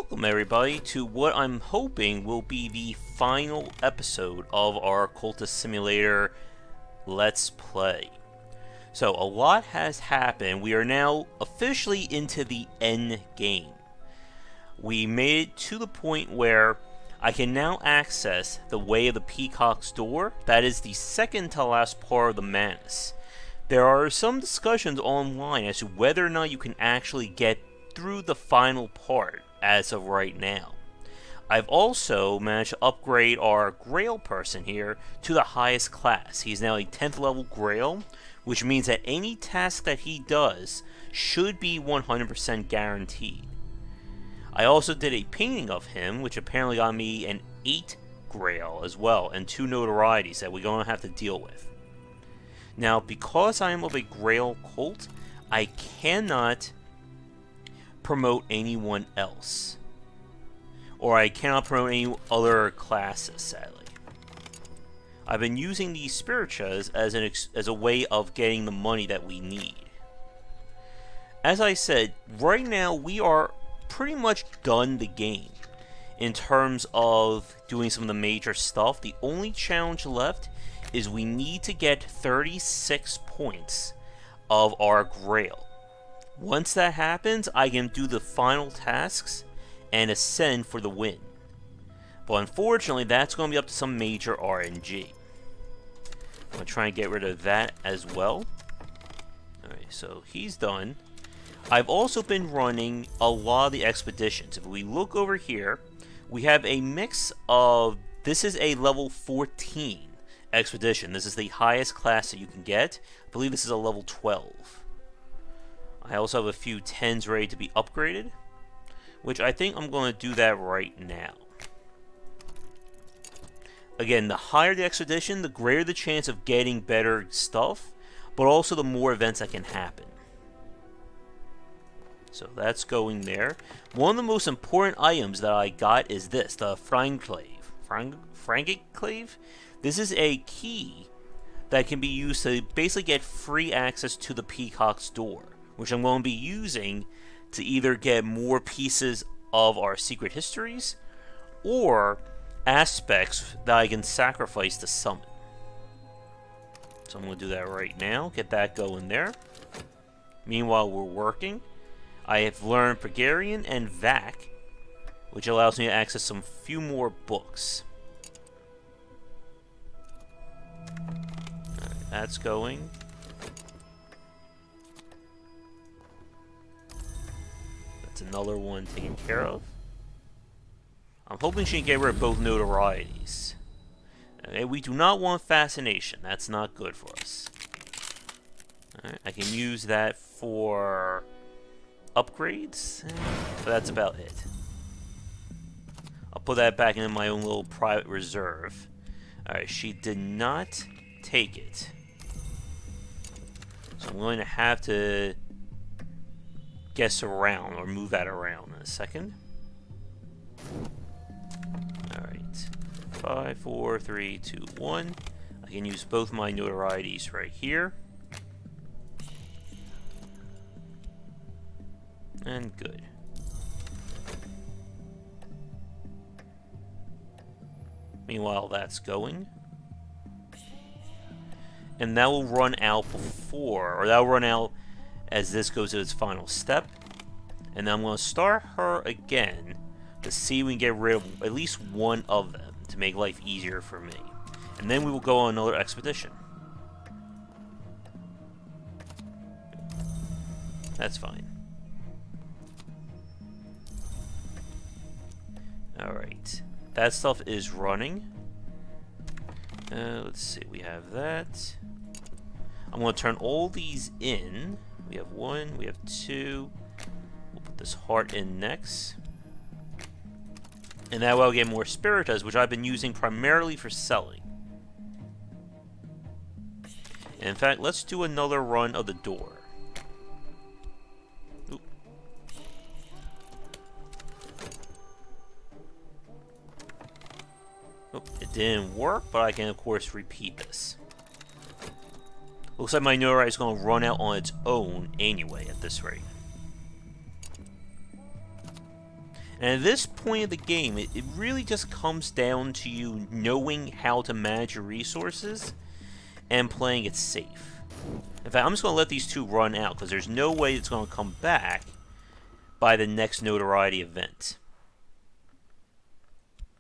Welcome everybody to what I'm hoping will be the final episode of our Cultist Simulator Let's Play. So a lot has happened. We are now officially into the end game. We made it to the point where I can now access the Way of the Peacock's Door. That is the second to last part of the Manus. There are some discussions online as to whether or not you can actually get through the final part as of right now. I've also managed to upgrade our Grail person here to the highest class. He's now a 10th level Grail, which means that any task that he does should be 100% guaranteed. I also did a painting of him, which apparently got me an 8 Grail as well, and 2 notorieties that we're going to have to deal with. Now, because I am of a Grail cult, I cannot promote anyone else. Or I cannot promote any other classes, sadly. I've been using these spirituas as a way of getting the money that we need. As I said, right now we are pretty much done the game in terms of doing some of the major stuff. The only challenge left is we need to get 36 points of our Grail. Once that happens, I can do the final tasks and ascend for the win. But unfortunately, that's going to be up to some major RNG. I'm going to try and get rid of that as well. Alright, so he's done. I've also been running a lot of the expeditions. If we look over here, we have a mix of... This is a level 14 expedition. This is the highest class that you can get. I believe this is a level 12. I also have a few 10s ready to be upgraded, which I think I'm going to do that right now. Again, the higher the expedition, the greater the chance of getting better stuff, but also the more events that can happen. So that's going there. One of the most important items that I got is this, the Frangclave. Frangclave? This is a key that can be used to basically get free access to the Peacock's Door, which I'm going to be using to either get more pieces of our secret histories or aspects that I can sacrifice to summon. So I'm going to do that right now, get that going there. Meanwhile, we're working. I have learned Pregarian and Vac, which allows me to access some few more books. Alright, that's going. Another one taken care of. I'm hoping she can get rid of both notorieties. Okay, we do not want fascination. That's not good for us. Alright, I can use that for upgrades, but that's about it. I'll put that back into my own little private reserve. Alright, she did not take it. So I'm going to have to guess around or move that around in a second. Alright. 5, 4, 3, 2, 1. I can use both my notorieties right here. And good. Meanwhile, that's going. And that will run out before, or that will run out as this goes to its final step. And then I'm going to start her again to see if we can get rid of at least one of them to make life easier for me. And then we will go on another expedition. That's fine. Alright. That stuff is running. Let's see, we have that. I'm going to turn all these in. We have 1, we have 2. We'll put this heart in next. And that way I'll get more spiritas, which I've been using primarily for selling. And in fact, let's do another run of the door. Oop. Oh, it didn't work, but I can of course repeat this. Looks like my notoriety is going to run out on its own anyway at this rate. And at this point of the game, it really just comes down to you knowing how to manage your resources and playing it safe. In fact, I'm just going to let these two run out because there's no way it's going to come back by the next notoriety event.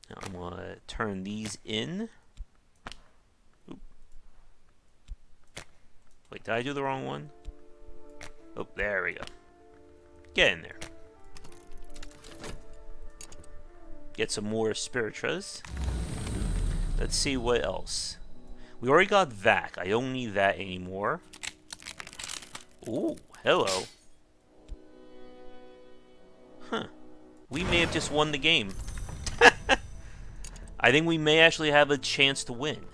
Now I'm going to turn these in. Oop. Wait, did I do the wrong one? Oh, there we go. Get in there. Get some more Spiritras. Let's see what else. We already got Vac. I don't need that anymore. Ooh, hello. Huh. We may have just won the game. I think we may actually have a chance to win.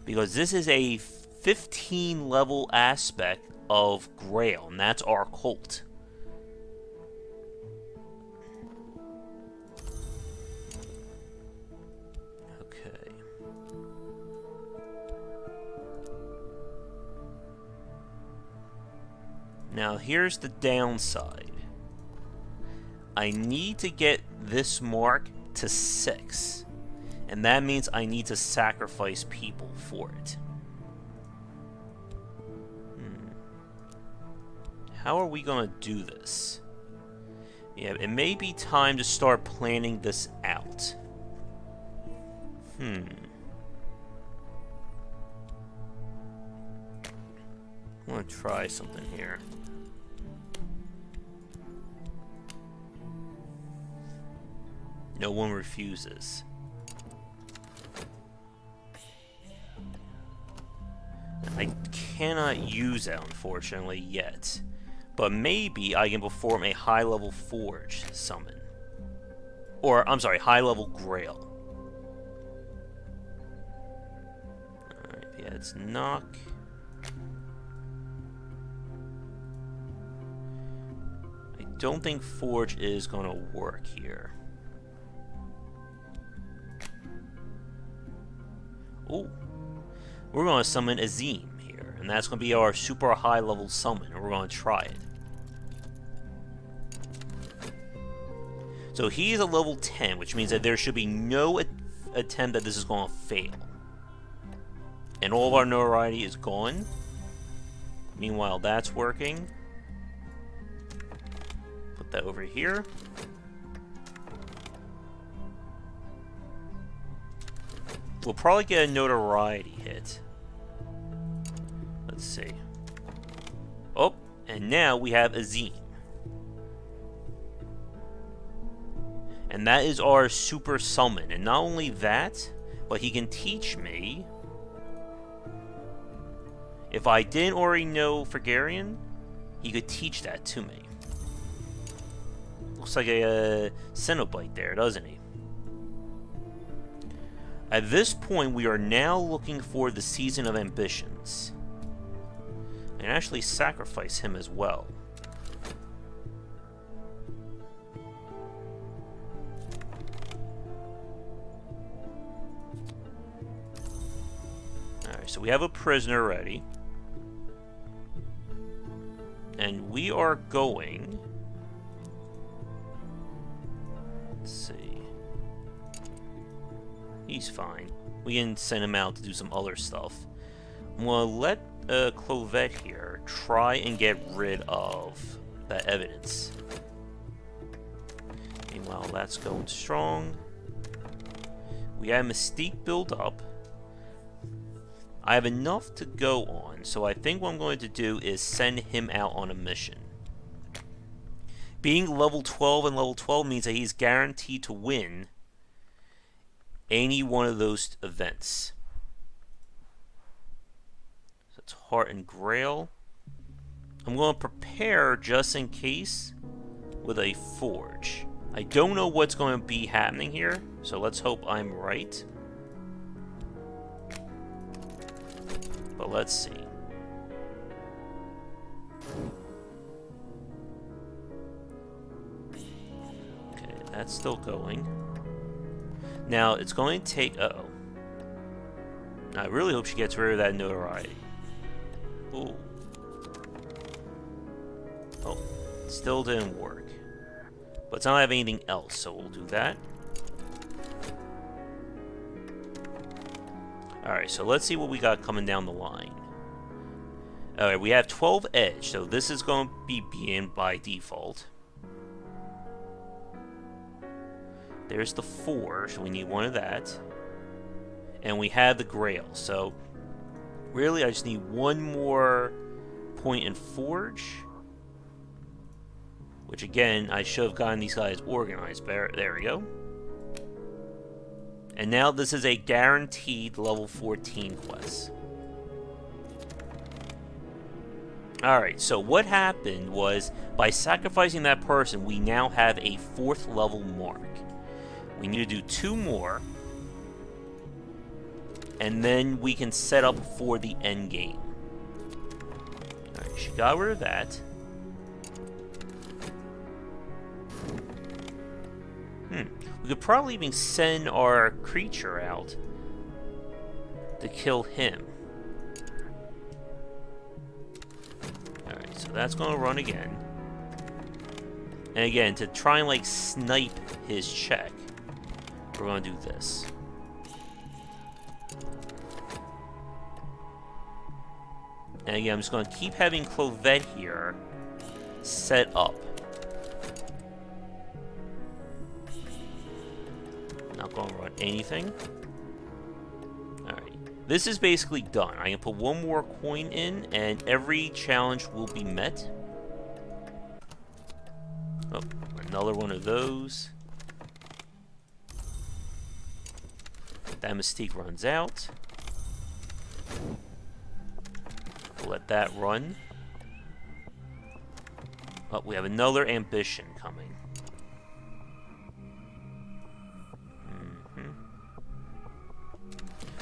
Because this is a 15 level aspect of Grail, and that's our cult. Okay. Now here's the downside. I need to get this mark to 6. And that means I need to sacrifice people for it. How are we going to do this? Yeah, it may be time to start planning this out. I want to try something here. No one refuses. I cannot use that, unfortunately, yet. But maybe I can perform a high-level Forge summon. Or, I'm sorry, high-level Grail. Alright, yeah, it's knock. I don't think Forge is going to work here. Ooh. We're going to summon Azim here, and that's going to be our super high-level summon, and we're going to try it. So he's a level 10, which means that there should be no attempt that this is going to fail. And all of our notoriety is gone. Meanwhile, that's working. Put that over here. We'll probably get a notoriety hit. Let's see. Oh, and now we have Azim. And that is our super summon. And not only that, but he can teach me. If I didn't already know Frigarian, he could teach that to me. Looks like a Cenobite there, doesn't he? At this point, we are now looking for the Season of Ambitions. And actually sacrifice him as well. Alright, so we have a prisoner ready. And we are going... Let's see. He's fine. We can send him out to do some other stuff. I'm going to let Clovette here try and get rid of that evidence. Meanwhile, that's going strong. We have Mystique build up. I have enough to go on, so I think what I'm going to do is send him out on a mission. Being level 12 and level 12 means that he's guaranteed to win any one of those events. So it's Heart and Grail. I'm going to prepare just in case with a Forge. I don't know what's going to be happening here, so let's hope I'm right. But let's see. Okay, that's still going. Now, it's going to take... Uh-oh. I really hope she gets rid of that notoriety. Ooh. Oh, still didn't work. But it's not have anything else, so we'll do that. Alright, so let's see what we got coming down the line. Alright, we have 12 edge, so this is going to be being by default. There's the 4, so we need one of that. And we have the grail, so really I just need one more point in forge. Which again, I should have gotten these guys organized. There we go. And now this is a guaranteed level 14 quest. Alright, so what happened was, by sacrificing that person, we now have a 4th level mark. We need to do 2 more. And then we can set up for the end game. Alright, she got rid of that. We could probably even send our creature out to kill him. Alright, so that's going to run again. And again, to try and like snipe his check, we're going to do this. And again, I'm just going to keep having Clovette here set up. Not going to run anything. Alright. This is basically done. I can put one more coin in, and every challenge will be met. Oh, another one of those. That Mystique runs out. We'll let that run. Oh, we have another ambition coming.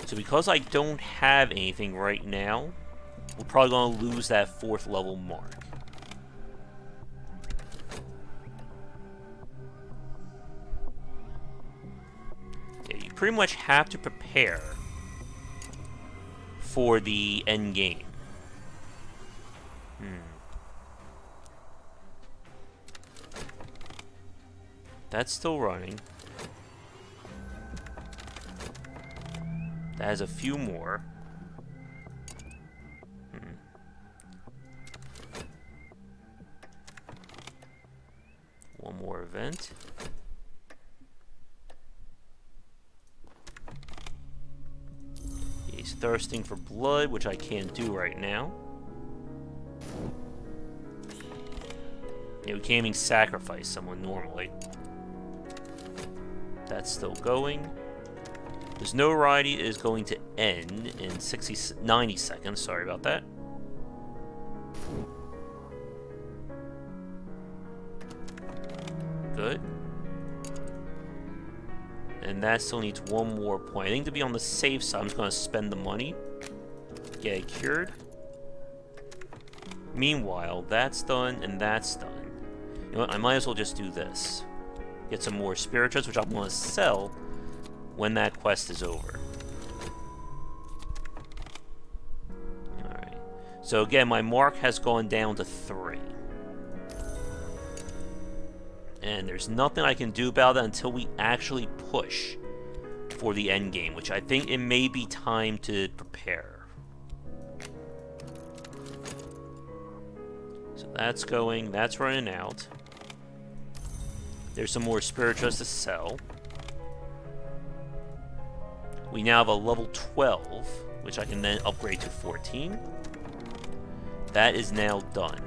So because I don't have anything right now, we're probably going to lose that 4th level mark. Yeah, you pretty much have to prepare for the end game. That's still running. That has a few more. One more event. He's thirsting for blood, which I can't do right now. Yeah, we can't even sacrifice someone normally. That's still going. This notoriety is going to end in 90 seconds. Sorry about that. Good. And that still needs one more point. I think to be on the safe side, I'm just going to spend the money. Get it cured. Meanwhile, that's done and that's done. You know what? I might as well just do this. Get some more spirituals, which I'm going to sell when that quest is over. Alright. So again, my mark has gone down to 3. And there's nothing I can do about it until we actually push for the end game, which I think it may be time to prepare. So that's going, that's running out. There's some more spirituals to sell. We now have a level 12, which I can then upgrade to 14. That is now done.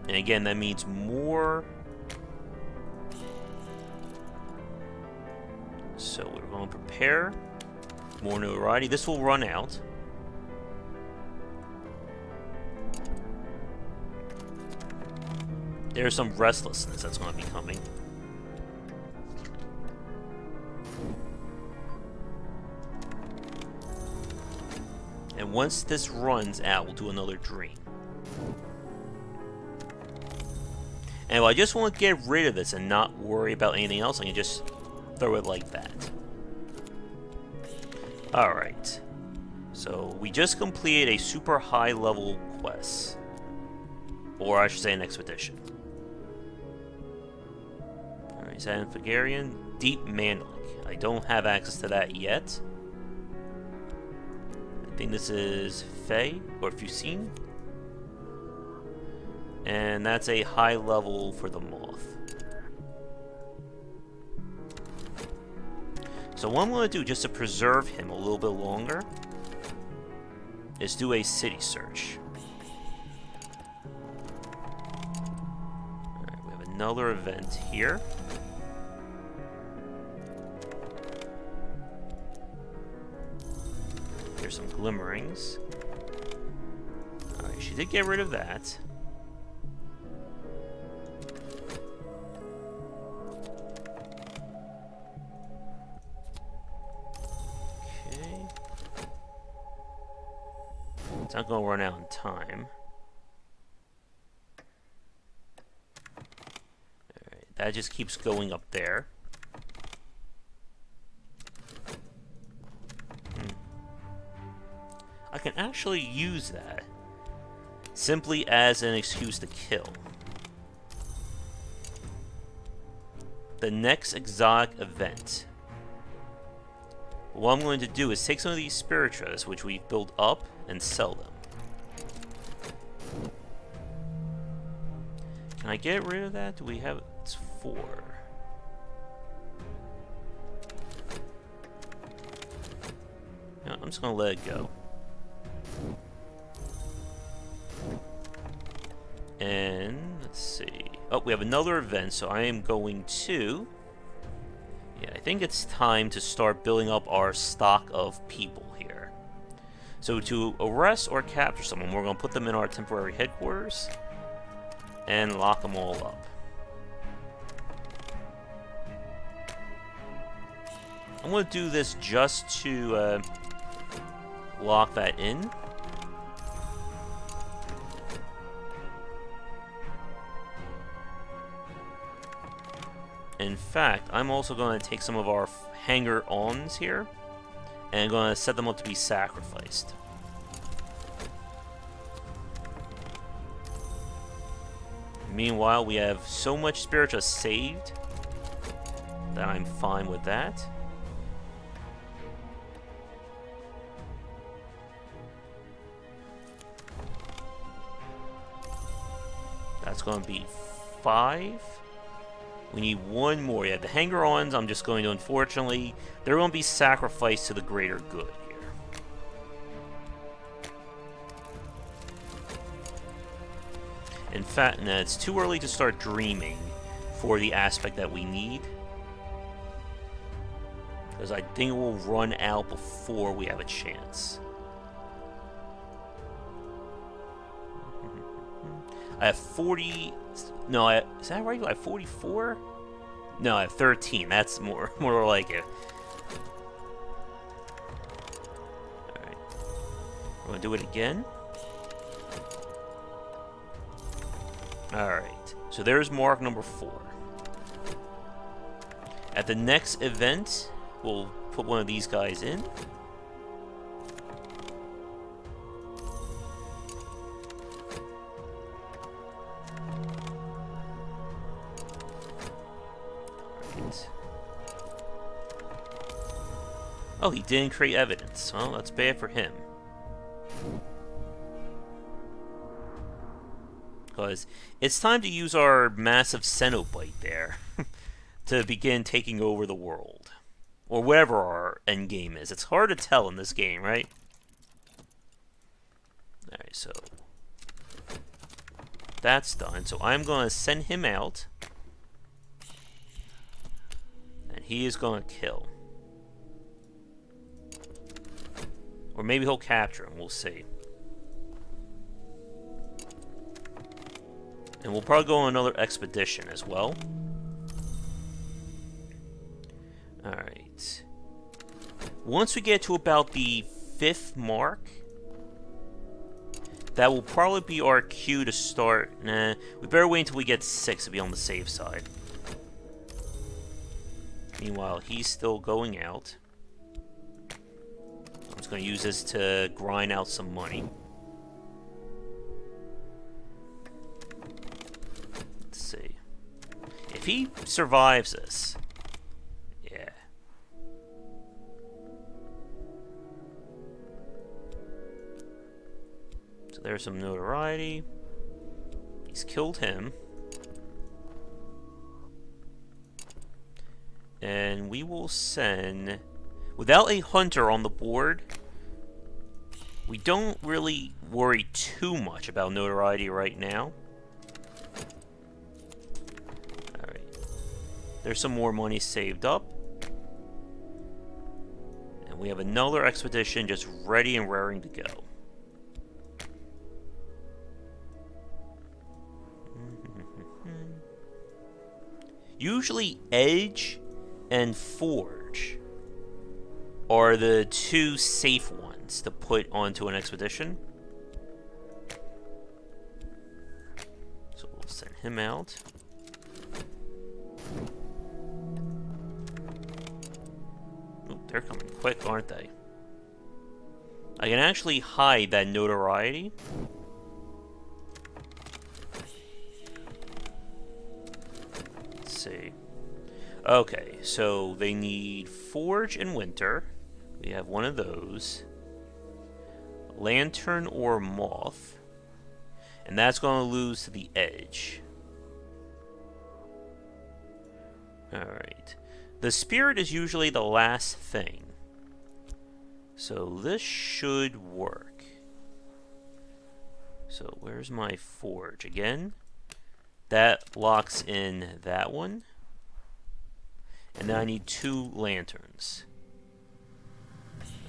And again, that means more. So we're going to prepare. More notoriety. This will run out. There's some restlessness that's going to be coming. And once this runs out, we'll do another dream. And I just want to get rid of this and not worry about anything else. I can just throw it like that. Alright. So, we just completed a super high level quest. Or I should say an expedition. Alright, is that in Fagarian? Deep Manlock. I don't have access to that yet. I think this is Fey, or Fusine. And that's a high level for the Moth. So what I'm going to do, just to preserve him a little bit longer, is do a city search. Alright, we have another event here. There's some glimmerings. Alright, she did get rid of that. Okay. It's not going to run out in time. Alright, that just keeps going up there. I can actually use that simply as an excuse to kill. The next exotic event. What I'm going to do is take some of these spirituals, which we've built up, and sell them. Can I get rid of that? Do we have... It's 4. No, I'm just going to let it go. And let's see. Oh, we have another event, so I am going to... Yeah, I think it's time to start building up our stock of people here. So to arrest or capture someone, we're going to put them in our temporary headquarters and lock them all up. I'm going to do this just to lock that in. In fact, I'm also going to take some of our hanger-ons here and going to set them up to be sacrificed. Meanwhile, we have so much spiritual saved that I'm fine with that. That's going to be 5. We need one more. Yeah, the hanger-ons, I'm just going to, unfortunately, they're going to be sacrificed to the greater good here. In fact, no, it's too early to start dreaming for the aspect that we need. Because I think it will run out before we have a chance. I have 40... No, is that right? I have 44? No, I have 13. That's more like it. Alright. We're going to do it again. Alright. So there's mark number 4. At the next event, we'll put one of these guys in. Oh, he didn't create evidence. Well, that's bad for him. Because it's time to use our massive Cenobite there to begin taking over the world. Or whatever our end game is. It's hard to tell in this game, right? Alright, so that's done. So I'm going to send him out. And he is going to kill. Or maybe he'll capture him, we'll see. And we'll probably go on another expedition as well. Alright. Once we get to about the 5th mark, that will probably be our cue to start. Nah, we better wait until we get 6 to be on the safe side. Meanwhile, he's still going out. I'm just going to use this to grind out some money. Let's see. If if he survives this... Yeah. So there's some notoriety. He's killed him. And we will send... Without a hunter on the board, we don't really worry too much about notoriety right now. Alright. There's some more money saved up. And we have another expedition just ready and raring to go. Usually Edge and Forge are the two safe ones to put onto an expedition. So we'll send him out. Ooh, they're coming quick, aren't they? I can actually hide that notoriety. Let's see. Okay, so they need Forge and Winter. We have one of those. Lantern or Moth. And that's going to lose to the Edge. Alright. The Spirit is usually the last thing. So this should work. So where's my Forge? Again, that locks in that one. And then I need 2 lanterns.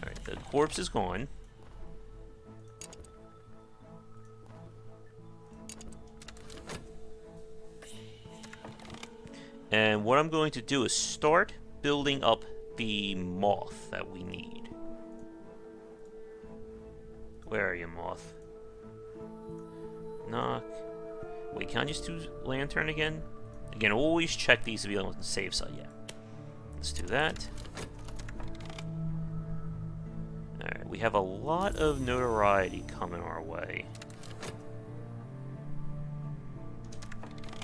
Alright, the corpse is gone. And what I'm going to do is start building up the moth that we need. Where are you, moth? Knock. Wait, can I just do lantern again? Again, always check these to be on the safe side. Yeah. Let's do that. Alright, we have a lot of notoriety coming our way.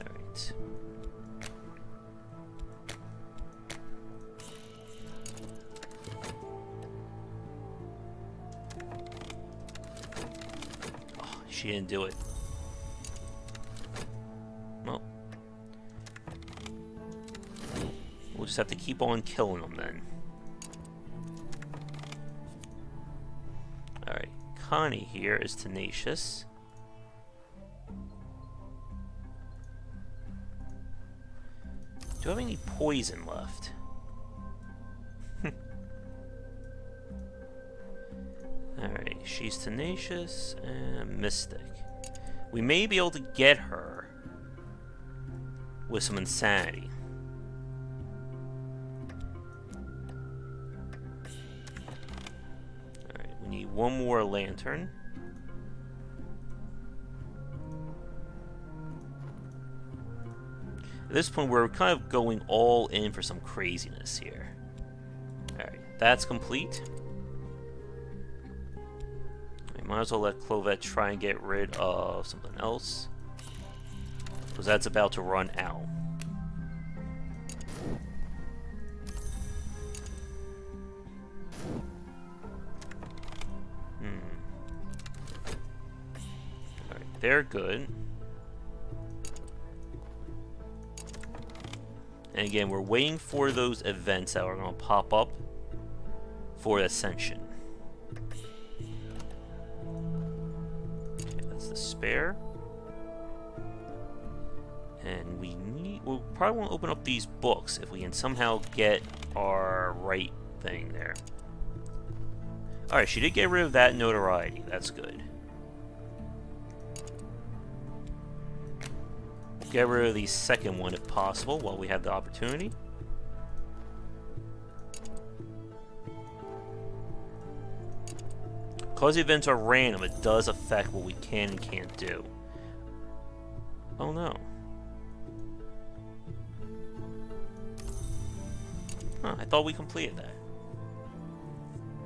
Alright. Oh, she didn't do it. Well. We'll just have to keep on killing them then. Alright, Connie here is tenacious. Do I have any poison left? Alright, she's tenacious and mystic. We may be able to get her with some insanity. Alright, we need one more lantern. At this point, we're kind of going all in for some craziness here. Alright, that's complete. I might as well let Clovette try and get rid of something else, because that's about to run out. Alright, they're good. And again, we're waiting for those events that are going to pop up for Ascension. Okay, that's the spare. And we'll probably want to open up these books if we can somehow get our right thing there. Alright, she did get rid of that notoriety. That's good. Get rid of the second one if possible while we have the opportunity. Because the events are random, it does affect what we can and can't do. Oh no. Huh, I thought we completed that.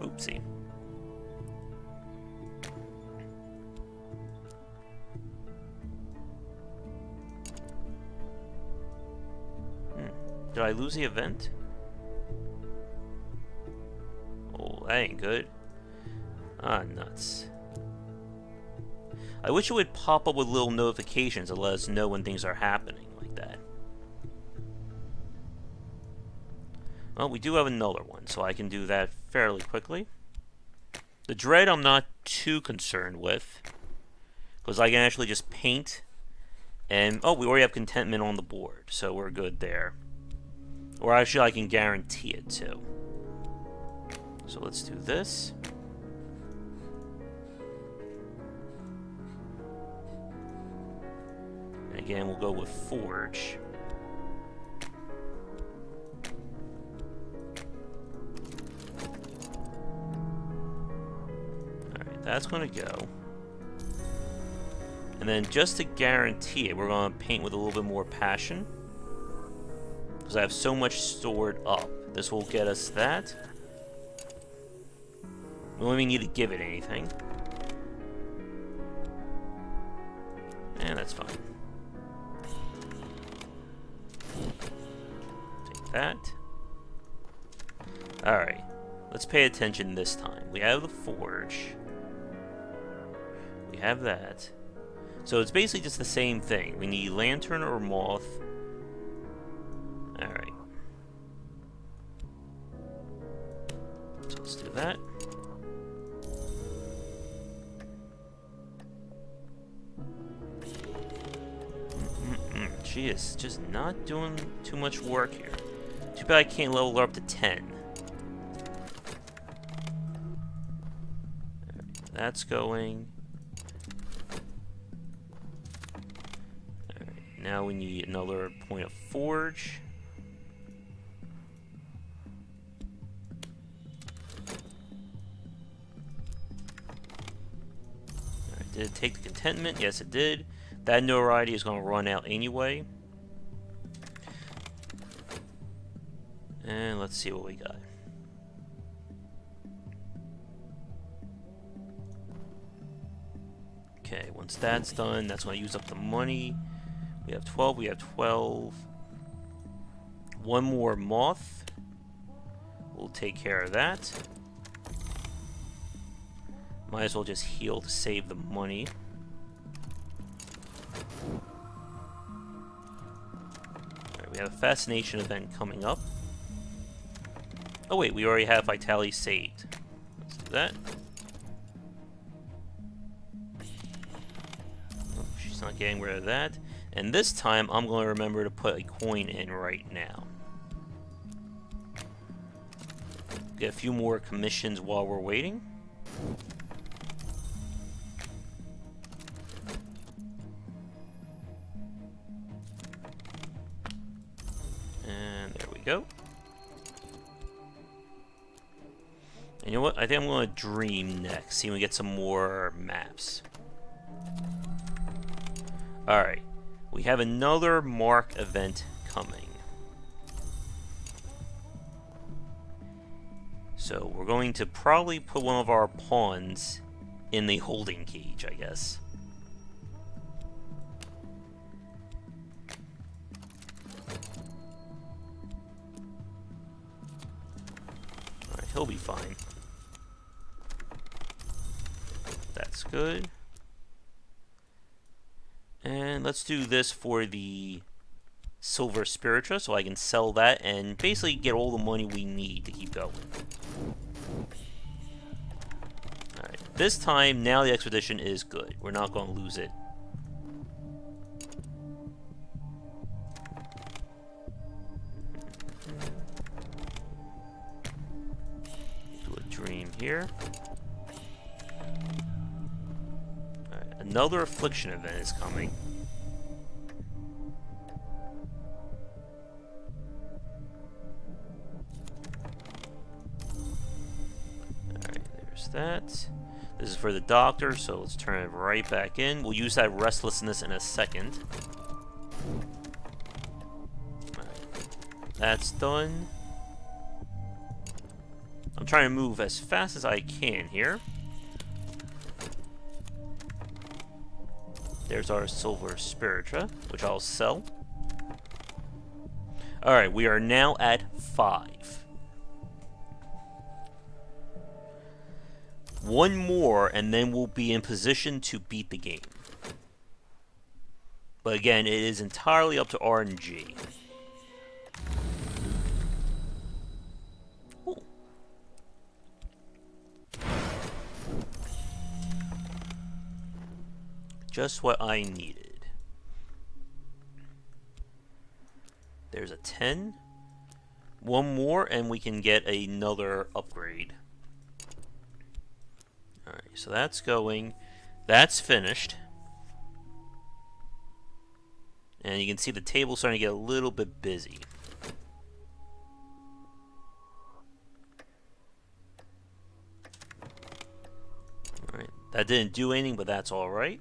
Oopsie. Did I lose the event? Oh, that ain't good. Ah, nuts. I wish it would pop up with little notifications to let us know when things are happening like that. Well, we do have another one, so I can do that fairly quickly. The dread I'm not too concerned with, because I can actually just paint, and oh, we already have contentment on the board, so we're good there. Or actually, I can guarantee it too. So let's do this. And again, we'll go with Forge. Alright, that's going to go. And then just to guarantee it, we're going to paint with a little bit more passion. Because I have so much stored up. This will get us that. We don't even need to give it anything. And that's fine. Take that. Alright. Let's pay attention this time. We have the Forge. We have that. So it's basically just the same thing. We need Lantern or Moth. Alright. So let's do that. She is just not doing too much work here. Too bad I can't level her up to 10. Alright, that's going. Alright, now we need another point of Forge. Alright, did it take the contentment? Yes, it did. That notoriety is going to run out anyway. And let's see what we got. Okay, once that's done, that's going to use up the money. We have 12, we have 12. One more Moth. We'll take care of that. Might as well just heal to save the money. We have a Fascination event coming up. Oh wait, we already have Vitality saved. Let's do that. Oh, she's not getting rid of that. And this time, I'm going to remember to put a coin in right now. Get a few more commissions while we're waiting. Go. And you know what? I think I'm going to dream next. See if we get some more maps. Alright. We have another Mark event coming. So we're going to probably put one of our pawns in the holding cage, I guess. He'll be fine. That's good. And let's do this for the Silver Spiritra so I can sell that and basically get all the money we need to keep going. Alright, this time, now the expedition is good. We're not going to lose it. Here. Alright, another affliction event is coming. Alright, there's that. This is for the doctor, so let's turn it right back in. We'll use that restlessness in a second. Alright, that's done. I'm trying to move as fast as I can here. There's our Silver Spiritra, which I'll sell. Alright, we are now at 5. One more, and then we'll be in position to beat the game. But again, it is entirely up to RNG. Ooh. Just what I needed. There's a 10. One more, and we can get another upgrade. Alright, so that's going. That's finished. And you can see the table starting to get a little bit busy. Alright, that didn't do anything, but that's alright.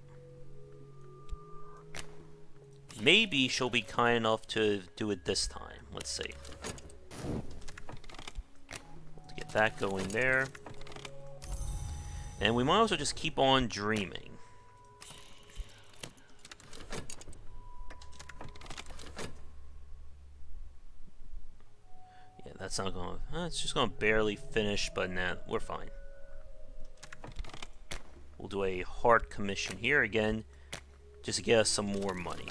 Maybe she'll be kind enough to do it this time. Let's see. Let's get that going there. And we might also just keep on dreaming. Yeah, that's not going to... it's just going to barely finish, but nah, we're fine. We'll do a hard commission here again, just to get us some more money.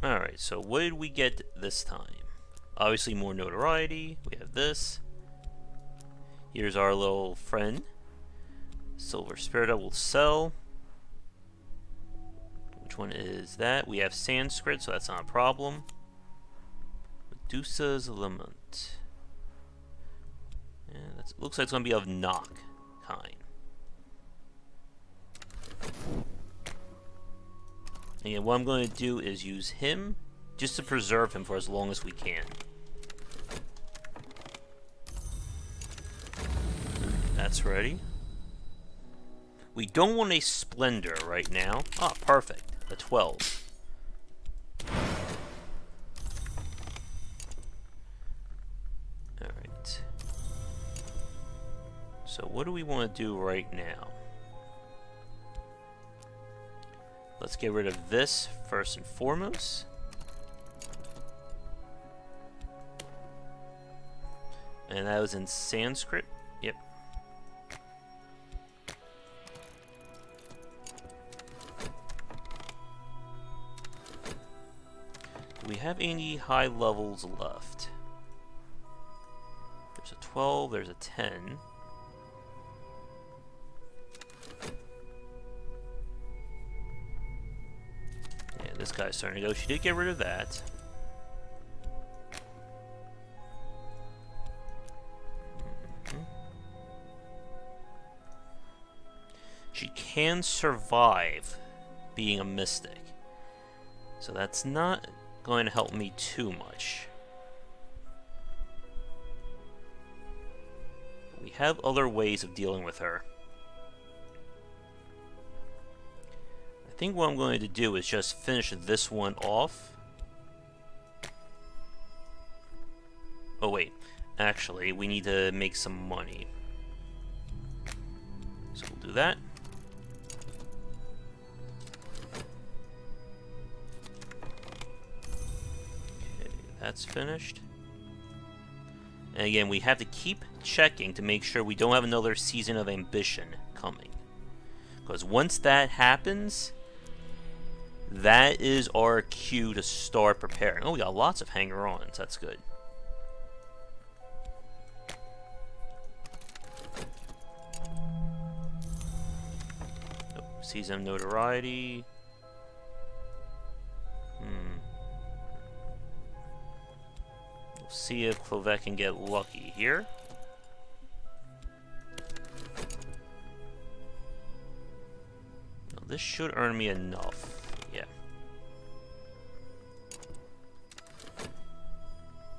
Alright, so what did we get this time? Obviously more notoriety. We have this. Here's our little friend. Silver Spirit will sell. Which one is that? We have Sanskrit, so that's not a problem. Medusa's Lament. Yeah, that looks like it's going to be of knock kind. And what I'm going to do is use him just to preserve him for as long as we can. That's ready. We don't want a Splendor right now. Ah, perfect. A 12. Alright. So what do we want to do right now? Let's get rid of this first and foremost. And that was in Sanskrit. Yep. Do we have any high levels left? There's a 12, there's a 10. Yeah, this guy's starting to go. She did get rid of that. She can survive being a mystic. So that's not going to help me too much. We have other ways of dealing with her. I think what I'm going to do is just finish this one off. Oh wait, actually we need to make some money. So we'll do that. That's finished. And again, we have to keep checking to make sure we don't have another season of ambition coming. Because once that happens, that is our cue to start preparing. Oh, we got lots of hanger-ons. That's good. Oh, season of notoriety. See if Clovette can get lucky here. Now, this should earn me enough. Yeah.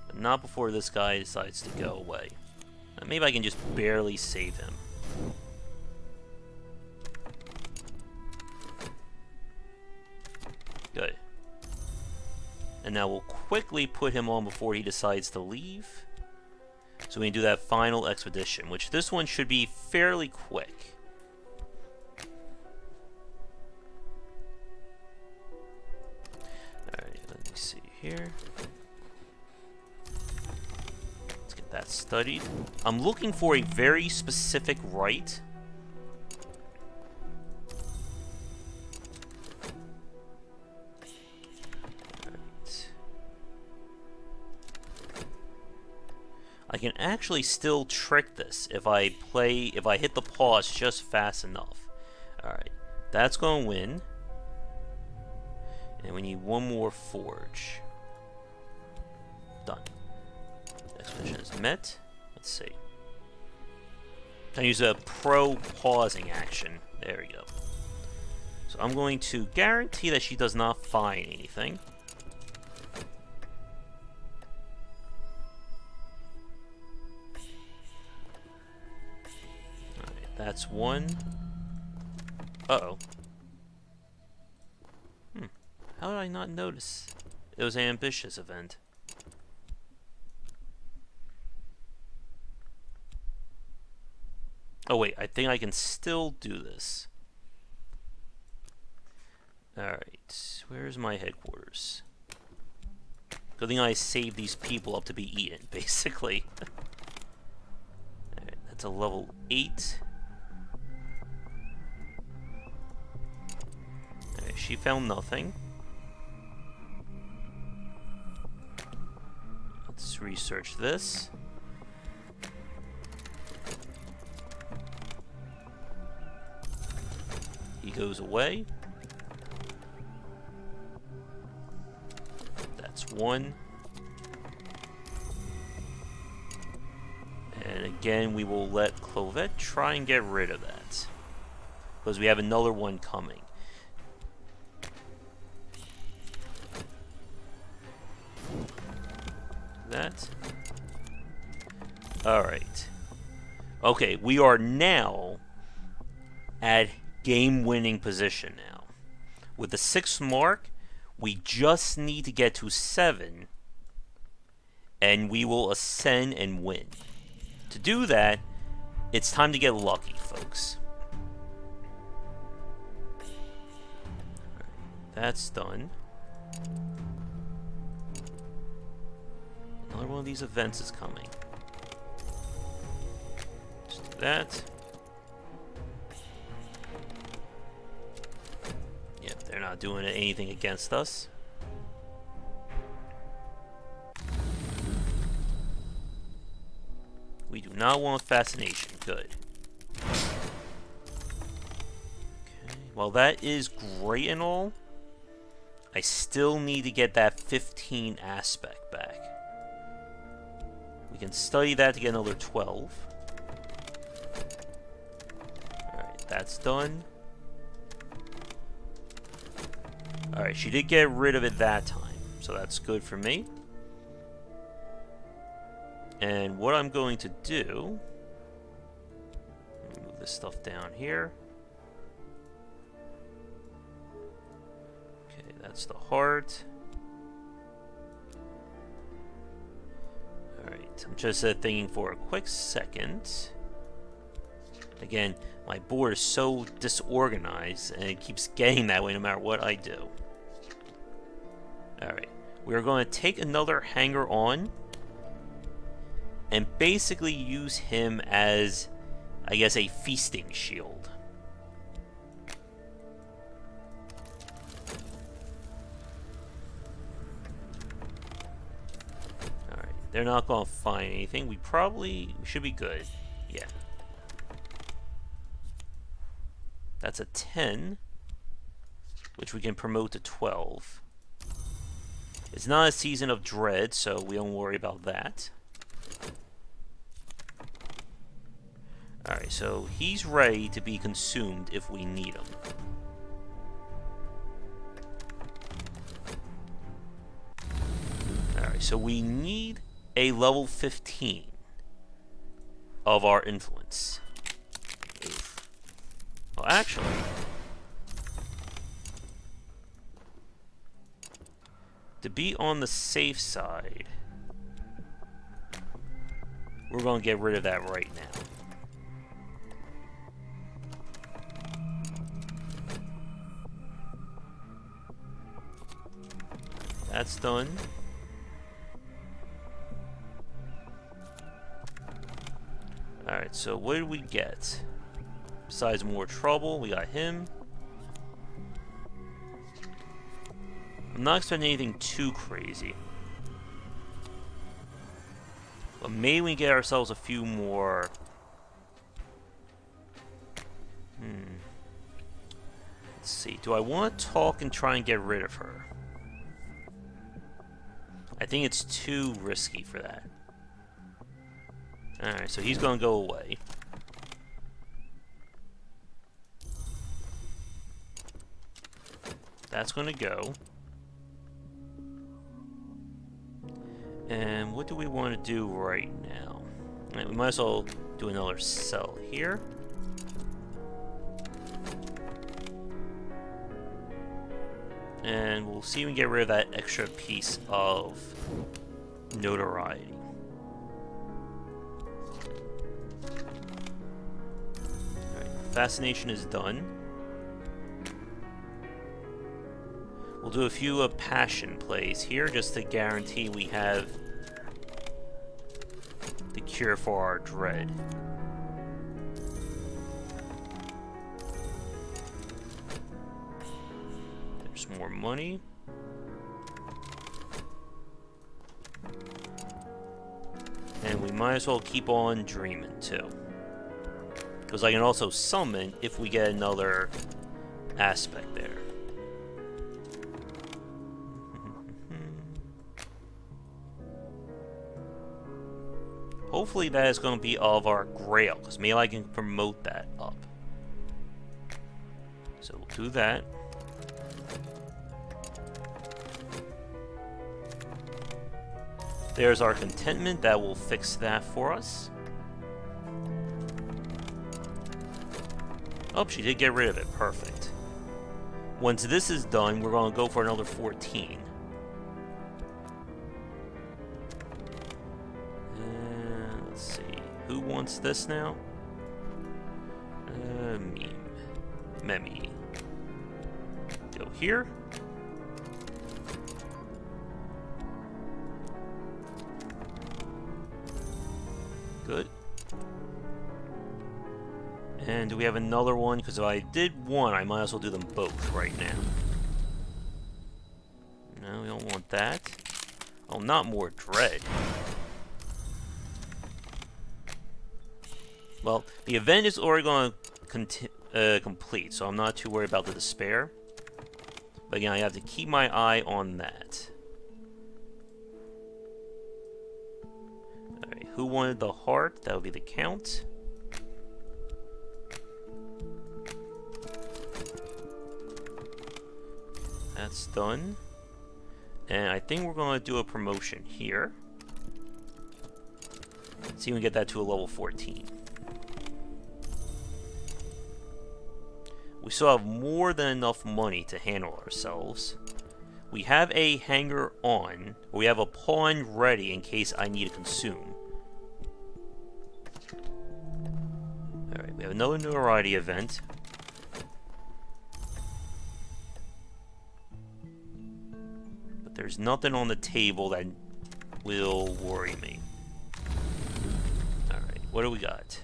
But not before this guy decides to go away. Maybe I can just barely save him. Good. And now we'll quickly put him on before he decides to leave. So we can do that final expedition, which this one should be fairly quick. here. Let's get that studied. I'm looking for a very specific right. I can actually still trick this if I hit the pause just fast enough. Alright, that's going to win. And we need one more forge. Done. Next condition is met. Let's see. I use a pro pausing action. There we go. So I'm going to guarantee that she does not find anything. That's one. Uh-oh. How did I not notice? It was an ambitious event. Oh wait, I think I can still do this. Alright, where's my headquarters? Good thing I saved these people up to be eaten, basically. Alright, that's a level 8. She found nothing. Let's research this. He goes away. That's one. And again, we will let Clovette try and get rid of that. Because we have another one coming. That. Alright. Okay, we are now at game-winning position now. With the 6th mark, we just need to get to 7, and we will ascend and win. To do that, it's time to get lucky, folks. Alright, that's done. Another one of these events is coming. Just do that. Yep, they're not doing anything against us. We do not want fascination. Good. Okay. Well, that is great and all. I still need to get that 15 aspect back. We can study that to get another 12. Alright, that's done. Alright, she did get rid of it that time, so that's good for me. And what I'm going to do... Let me move this stuff down here. Okay, that's the heart. Alright, I'm just thinking for a quick second. Again, my board is so disorganized, and it keeps getting that way no matter what I do. Alright, we are going to take another hanger on, and basically use him as, I guess, a feasting shield. They're not going to find anything. We should be good. Yeah. That's a 10, which we can promote to 12. It's not a season of dread, so we don't worry about that. Alright, so he's ready to be consumed if we need him. Alright, so we need a level 15 of our influence. Oof. Well, actually, to be on the safe side, we're going to get rid of that right now. That's done. Alright, so what did we get? Besides more trouble, we got him. I'm not expecting anything too crazy. But maybe we get ourselves a few more... Let's see. Do I want to talk and try and get rid of her? I think it's too risky for that. Alright, so he's going to go away. That's going to go. And what do we want to do right now? Right, we might as well do another cell here. And we'll see if we can get rid of that extra piece of notoriety. Alright, fascination is done. We'll do a few passion plays here just to guarantee we have the cure for our dread. There's more money. And we might as well keep on dreaming too. Because I can also summon if we get another aspect there. Hopefully that is going to be of our grail, because maybe I can promote that up. So we'll do that. There's our contentment, that will fix that for us. Oh, she did get rid of it, perfect. Once this is done, we're going to go for another 14. Who wants this now? Memi. Go here. Good. And do we have another one? Because if I did one, I might as well do them both right now. No, we don't want that. Oh, not more dread. Well, the event is already going to complete, so I'm not too worried about the despair. But again, I have to keep my eye on that. Alright, who wanted the heart? That would be the Count. That's done. And I think we're going to do a promotion here. See if we can get that to a level 14. We still have more than enough money to handle ourselves. We have a hanger on. We have a pawn ready in case I need to consume. Alright, we have another notoriety event. But there's nothing on the table that will worry me. Alright, what do we got?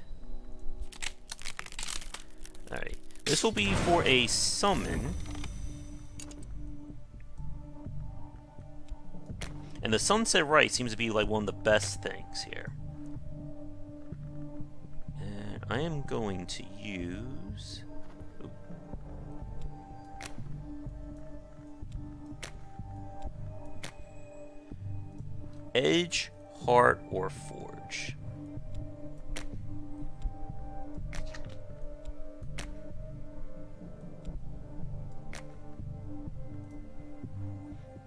Alright. This will be for a summon. And the Sunset Rite seems to be like one of the best things here. And I am going to use... Edge, Heart, or Forge.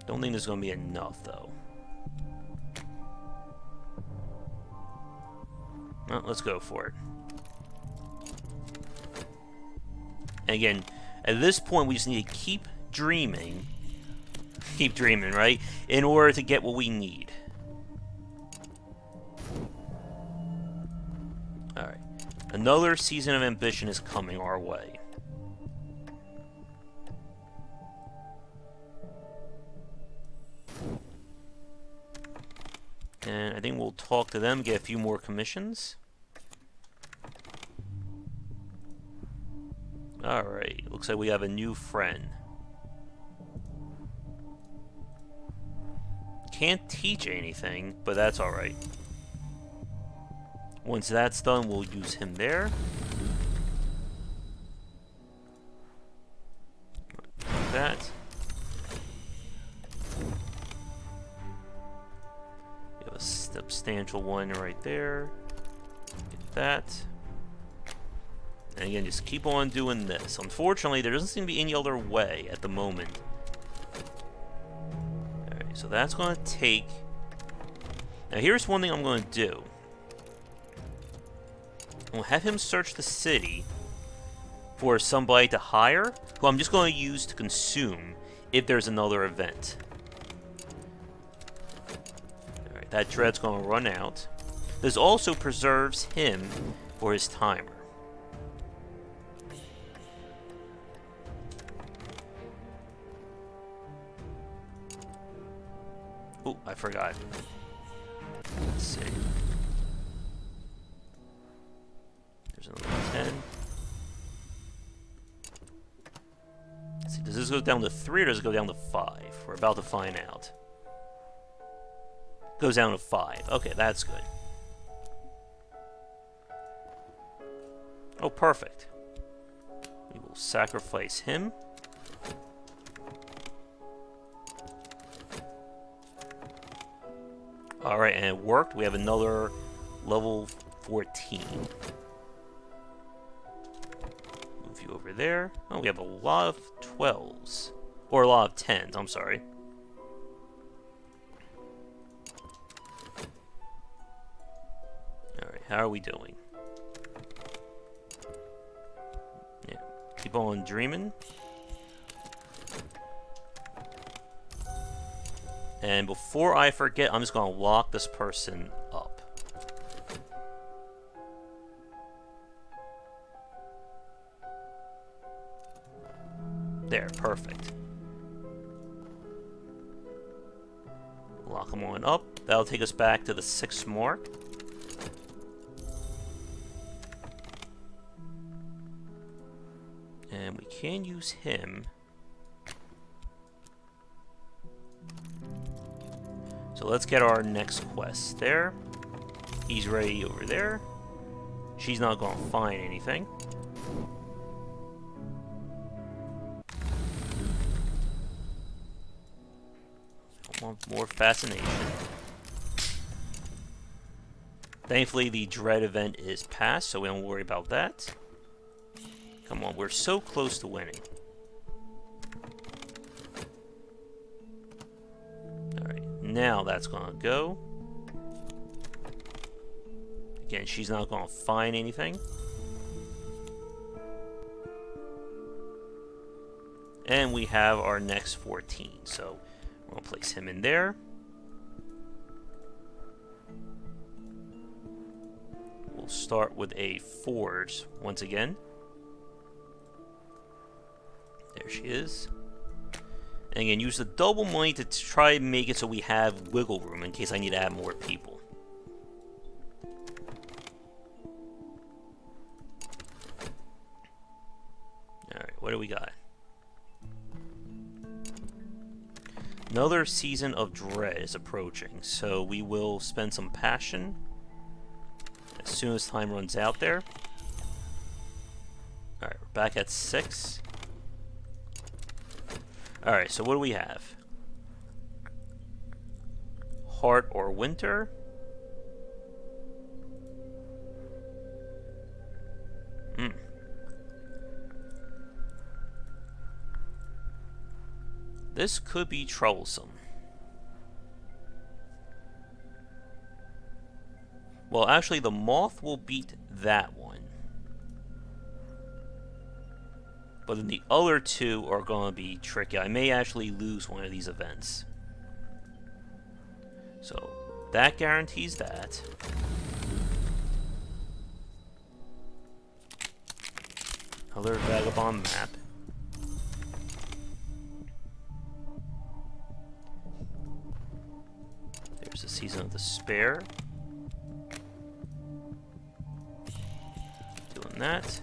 Don't think there's going to be enough, though. Well, let's go for it. And again, at this point, we just need to keep dreaming. Keep dreaming, right? In order to get what we need. Alright. Another season of ambition is coming our way. And I think we'll talk to them, get a few more commissions. Alright, looks like we have a new friend. Can't teach anything, but that's alright. Once that's done, we'll use him there. Like that. We have a substantial one right there. Get that. And again, just keep on doing this. Unfortunately, there doesn't seem to be any other way at the moment. Alright, so that's going to take... Now here's one thing I'm going to do. I'm going to have him search the city for somebody to hire, who I'm just going to use to consume if there's another event. Alright, that dread's going to run out. This also preserves him for his timer. Oh, I forgot. Let's see. There's another 10. Let's see, does this go down to 3 or does it go down to 5? We're about to find out. Goes down to 5. Okay, that's good. Oh, perfect. We will sacrifice him. Alright, and it worked. We have another level 14. Move you over there. Oh, we have a lot of 12s. Or a lot of 10s, I'm sorry. Alright, how are we doing? Yeah, keep on dreaming. And before I forget, I'm just going to lock this person up. There, perfect. Lock them on up. That'll take us back to the 6th mark. And we can use him. So let's get our next quest there. He's ready over there. She's not going to find anything. I want more fascination. Thankfully, the dread event is past, so we don't worry about that. Come on, we're so close to winning. Now that's going to go. Again, she's not going to find anything. And we have our next 14. So we're going to place him in there. We'll start with a forge once again. There she is. And again, use the double money to try and make it so we have wiggle room in case I need to add more people. Alright, what do we got? Another season of dread is approaching, so we will spend some passion as soon as time runs out there. Alright, we're back at 6. Alright, so what do we have? Heart or Winter? This could be troublesome. Well, actually, the Moth will beat that one. But then the other two are going to be tricky. I may actually lose one of these events. So, that guarantees that. Another Vagabond map. There's the Season of Despair. Doing that.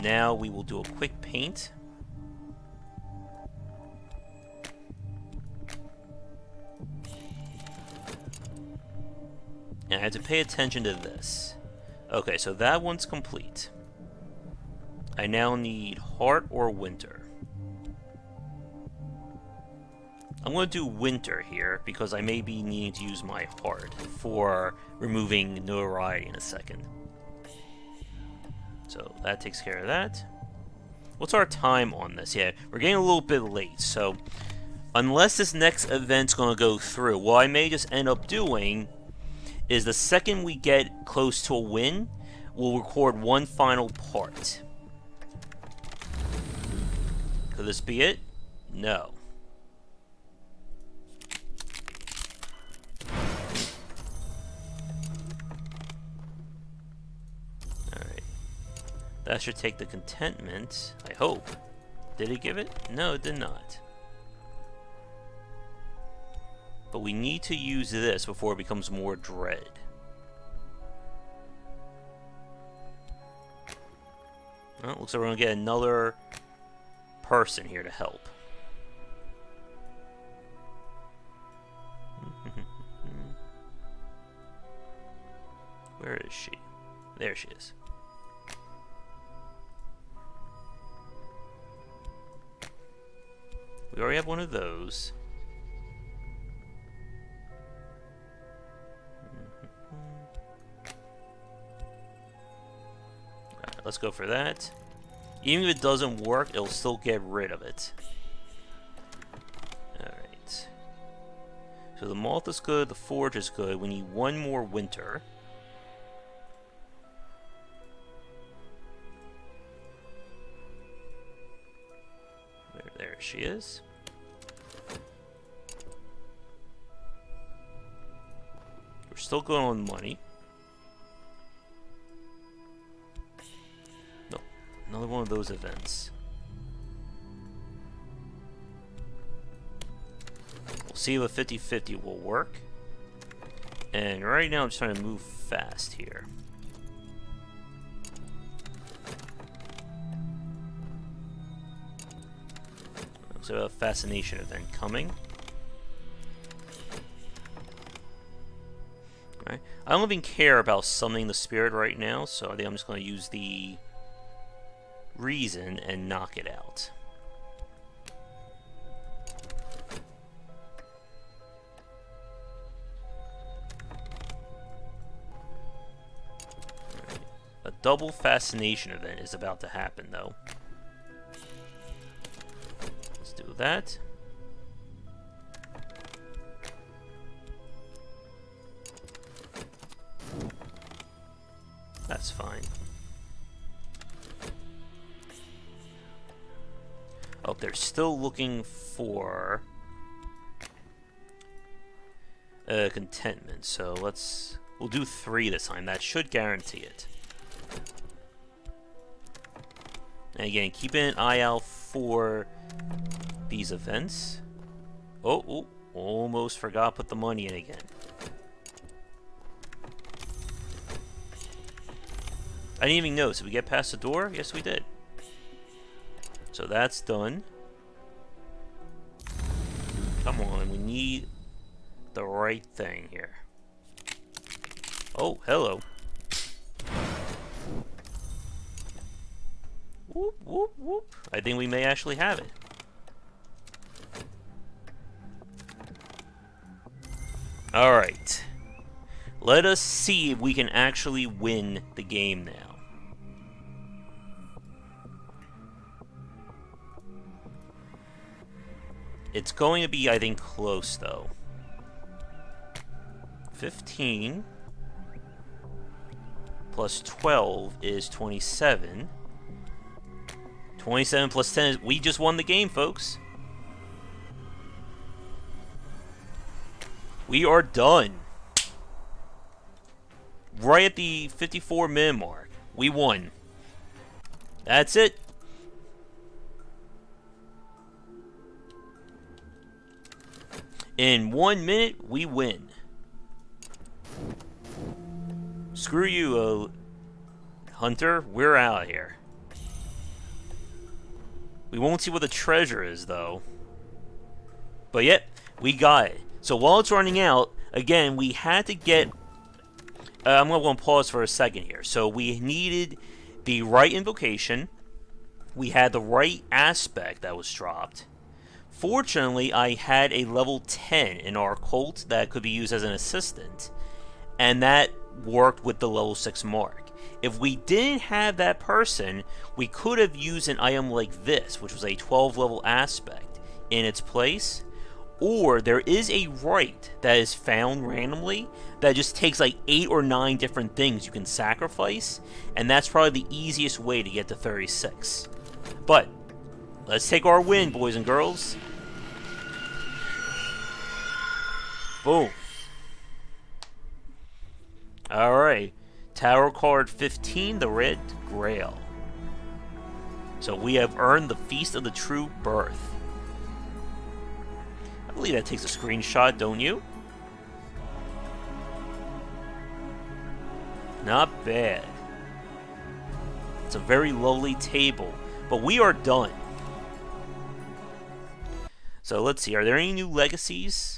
Now we will do a quick paint. And I have to pay attention to this. Okay, so that one's complete. I now need Heart or Winter. I'm going to do Winter here because I may be needing to use my Heart for removing notoriety in a second. So that takes care of that. What's our time on this? Yeah, we're getting a little bit late, so unless this next event's going to go through, what I may just end up doing is the second we get close to a win, we'll record one final part. Could this be it? No. Alright. That should take the contentment, I hope. Did it give it? No, it did not. But we need to use this before it becomes more dread. Well, looks like we're going to get another person here to help. Where is she? There she is. We already have one of those. Alright, let's go for that. Even if it doesn't work, it'll still get rid of it. Alright. So the moth is good, the forge is good. We need one more winter. There she is. We're still going on money. No, another one of those events. We'll see if a 50-50 will work. And right now I'm just trying to move fast here. So a fascination event coming. Alright. I don't even care about summoning the spirit right now, so I think I'm just going to use the reason and knock it out. Alright. A double fascination event is about to happen, though. Do that. That's fine. Oh, they're still looking for contentment, so we'll do 3 this time. That should guarantee it. And again, keep an eye out for these events. Oh, almost forgot to put the money in again. I didn't even notice. Did we get past the door? Yes, we did. So that's done. Come on, we need the right thing here. Oh, hello. Whoop, whoop, whoop. I think we may actually have it. Alright. Let us see if we can actually win the game now. It's going to be, I think, close, though. 15 plus 12 is 27. 27 plus 10 is... We just won the game, folks. We are done. Right at the 54-minute mark. We won. That's it. In 1 minute, we win. Screw you, Hunter. We're out of here. We won't see what the treasure is, though. But yep, we got it. So while it's running out, again, we had to get... I'm going to pause for a second here. So we needed the right invocation. We had the right aspect that was dropped. Fortunately, I had a level 10 in our cult that could be used as an assistant. And that worked with the level 6 mark. If we didn't have that person, we could have used an item like this, which was a 12 level aspect, in its place. Or there is a rite that is found randomly that just takes like 8 or 9 different things you can sacrifice, and that's probably the easiest way to get to 36. But let's take our win, boys and girls. Boom. Alright. Tower card 15, the Red Grail. So we have earned the Feast of the True Birth. I believe that takes a screenshot, don't you? Not bad. It's a very lowly table, but we are done. So let's see, are there any new legacies?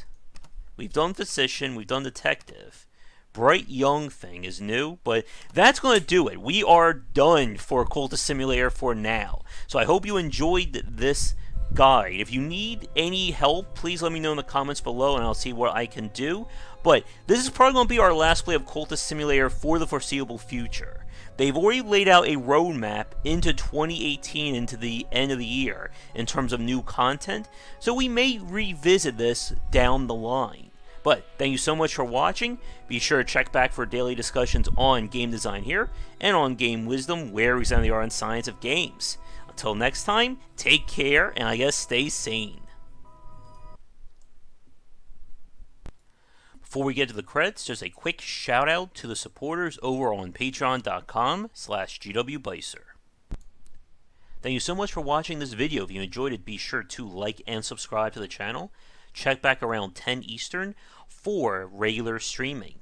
We've done Physician, we've done Detective. Bright Young thing is new, but that's going to do it. We are done for Cultist Simulator for now. So I hope you enjoyed this guide. If you need any help, please let me know in the comments below and I'll see what I can do. But this is probably going to be our last play of Cultist Simulator for the foreseeable future. They've already laid out a roadmap into 2018, into the end of the year, in terms of new content, so we may revisit this down the line. But thank you so much for watching. Be sure to check back for daily discussions on game design here, and on Game Wisdom, where we examine the art and science of games. Until next time, take care, and I guess stay sane. Before we get to the credits, just a quick shout out to the supporters over on patreon.com/GWBycer. Thank you so much for watching this video. If you enjoyed it, be sure to like and subscribe to the channel. Check back around 10 Eastern for regular streaming.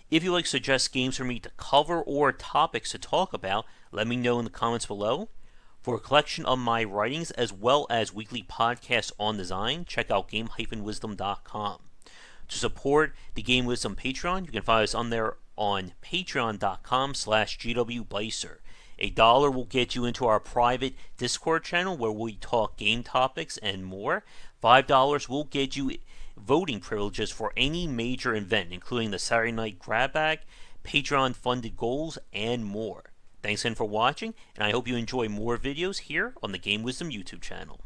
If you'd like to suggest games for me to cover or topics to talk about, let me know in the comments below. For a collection of my writings as well as weekly podcasts on design, check out game-wisdom.com. To support the Game Wisdom Patreon, you can find us on there on patreon.com/GWBycer. $1 will get you into our private Discord channel where we talk game topics and more. $5 will get you voting privileges for any major event, including the Saturday Night Grab Bag, Patreon-funded goals, and more. Thanks again for watching, and I hope you enjoy more videos here on the Game Wisdom YouTube channel.